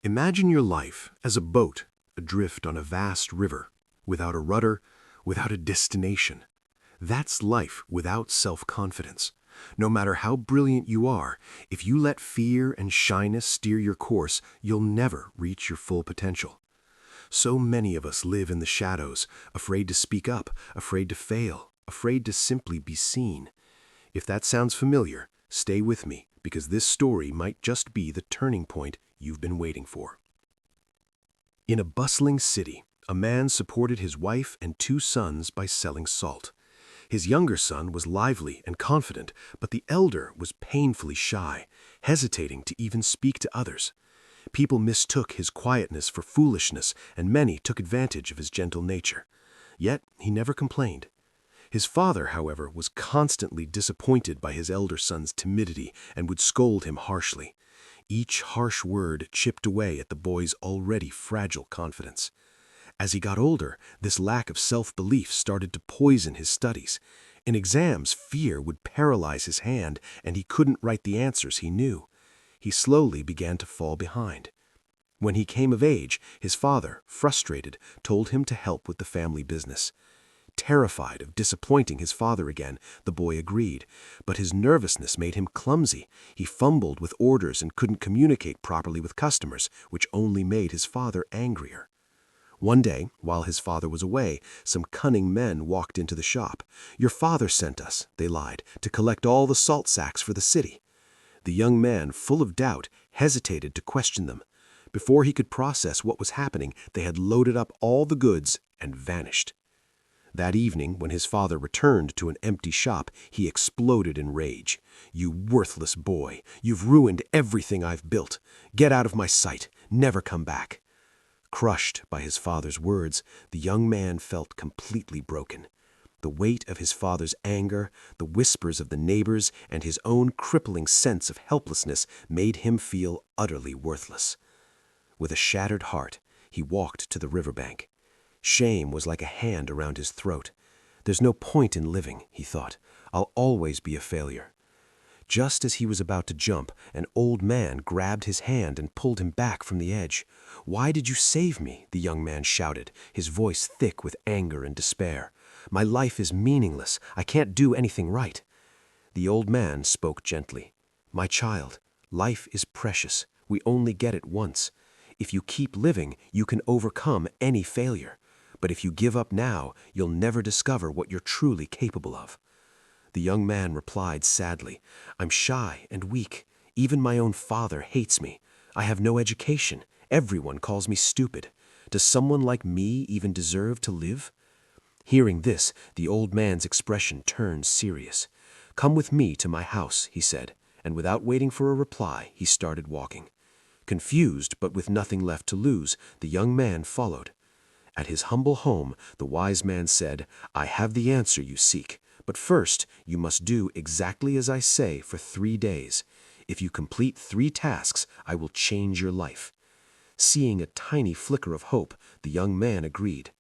Imagine your life as a boat adrift on a vast river, without a rudder, without a destination. That's life without self-confidence. No matter how brilliant you are, if you let fear and shyness steer your course, you'll never reach your full potential. So many of us live in the shadows, afraid to speak up, afraid to fail, afraid to simply be seen. If that sounds familiar, stay with me, because this story might just be the turning point you've been waiting for. In a bustling city, a man supported his wife and 2 sons by selling salt. His younger son was lively and confident, but the elder was painfully shy, hesitating to even speak to others. People mistook his quietness for foolishness, and many took advantage of his gentle nature. Yet he never complained. His father, however, was constantly disappointed by his elder son's timidity and would scold him harshly. Each harsh word chipped away at the boy's already fragile confidence. As he got older, this lack of self-belief started to poison his studies. In exams, fear would paralyze his hand, and he couldn't write the answers he knew. He slowly began to fall behind. When he came of age, his father, frustrated, told him to help with the family business. Terrified of disappointing his father again, the boy agreed, but his nervousness made him clumsy. He fumbled with orders and couldn't communicate properly with customers, which only made his father angrier. One day, while his father was away, some cunning men walked into the shop. "Your father sent us," they lied, "to collect all the salt sacks for the city." The young man, full of doubt, hesitated to question them. Before he could process what was happening, they had loaded up all the goods and vanished. That evening, when his father returned to an empty shop, he exploded in rage. "You worthless boy! You've ruined everything I've built. Get out of my sight. Never come back." Crushed by his father's words, the young man felt completely broken. The weight of his father's anger, the whispers of the neighbors, and his own crippling sense of helplessness made him feel utterly worthless. With a shattered heart, he walked to the riverbank. Shame was like a hand around his throat. "There's no point in living," he thought. "I'll always be a failure." Just as he was about to jump, an old man grabbed his hand and pulled him back from the edge. "Why did you save me?" the young man shouted, his voice thick with anger and despair. "My life is meaningless. I can't do anything right." The old man spoke gently. "My child, life is precious. We only get it once. If you keep living, you can overcome any failure. But if you give up now, you'll never discover what you're truly capable of." The young man replied sadly, "I'm shy and weak. Even my own father hates me. I have no education. Everyone calls me stupid. Does someone like me even deserve to live?" Hearing this, the old man's expression turned serious. "Come with me to my house," he said, and without waiting for a reply, he started walking. Confused, but with nothing left to lose, the young man followed. At his humble home, the wise man said, "I have the answer you seek. But first, you must do exactly as I say for 3 days. If you complete 3 tasks, I will change your life." Seeing a tiny flicker of hope, the young man agreed.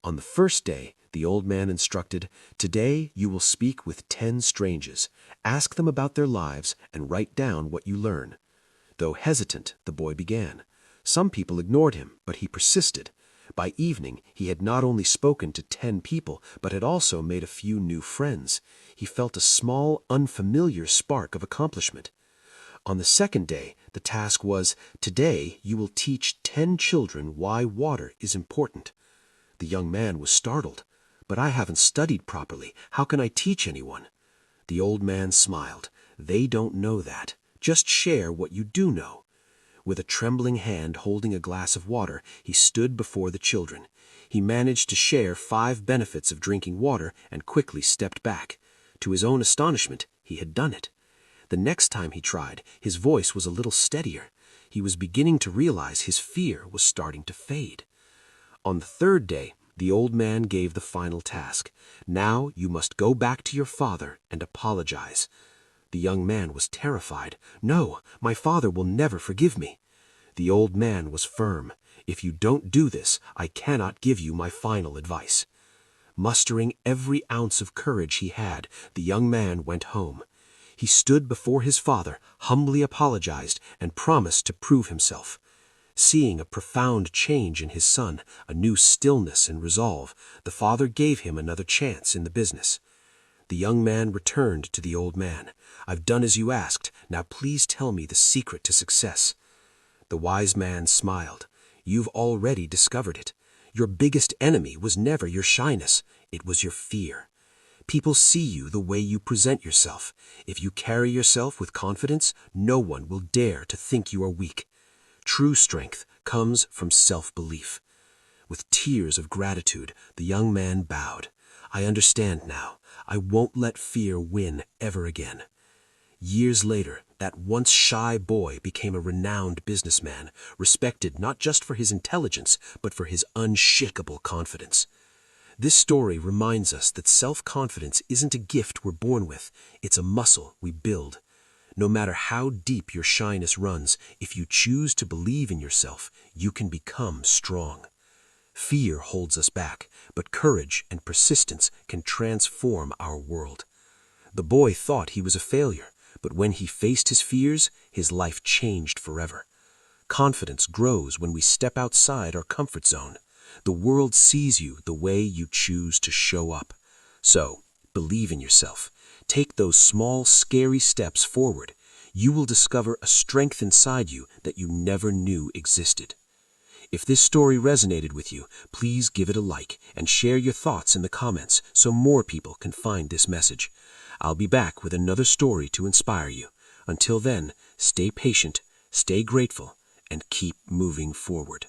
On the first day, the old man instructed, "Today you will speak with 10 strangers. Ask them about their lives and write down what you learn." Though hesitant, the boy began. Some people ignored him, but he persisted. By evening, he had not only spoken to 10 people, but had also made a few new friends. He felt a small, unfamiliar spark of accomplishment. On the second day, the task was, "Today you will teach 10 children why water is important." The young man was startled. "But I haven't studied properly. How can I teach anyone?" The old man smiled. "They don't know that. Just share what you do know." With a trembling hand holding a glass of water, he stood before the children. He managed to share 5 benefits of drinking water and quickly stepped back. To his own astonishment, he had done it. The next time he tried, his voice was a little steadier. He was beginning to realize his fear was starting to fade. On the 3rd day, the old man gave the final task. "Now you must go back to your father and apologize." The young man was terrified. "No, my father will never forgive me." The old man was firm. "If you don't do this, I cannot give you my final advice." Mustering every ounce of courage he had, the young man went home. He stood before his father, humbly apologized, and promised to prove himself. Seeing a profound change in his son, a new stillness and resolve, the father gave him another chance in the business. The young man returned to the old man. "I've done as you asked. Now please tell me the secret to success." The wise man smiled. "You've already discovered it. Your biggest enemy was never your shyness. It was your fear. People see you the way you present yourself. If you carry yourself with confidence, no one will dare to think you are weak. True strength comes from self-belief." With tears of gratitude, the young man bowed. "I understand now. I won't let fear win ever again." Years later, that once shy boy became a renowned businessman, respected not just for his intelligence, but for his unshakable confidence. This story reminds us that self-confidence isn't a gift we're born with, it's a muscle we build. No matter how deep your shyness runs, if you choose to believe in yourself, you can become strong. Fear holds us back, but courage and persistence can transform our world. The boy thought he was a failure, but when he faced his fears, his life changed forever. Confidence grows when we step outside our comfort zone. The world sees you the way you choose to show up. So, believe in yourself. Take those small, scary steps forward. You will discover a strength inside you that you never knew existed. If this story resonated with you, please give it a like and share your thoughts in the comments so more people can find this message. I'll be back with another story to inspire you. Until then, stay patient, stay grateful, and keep moving forward.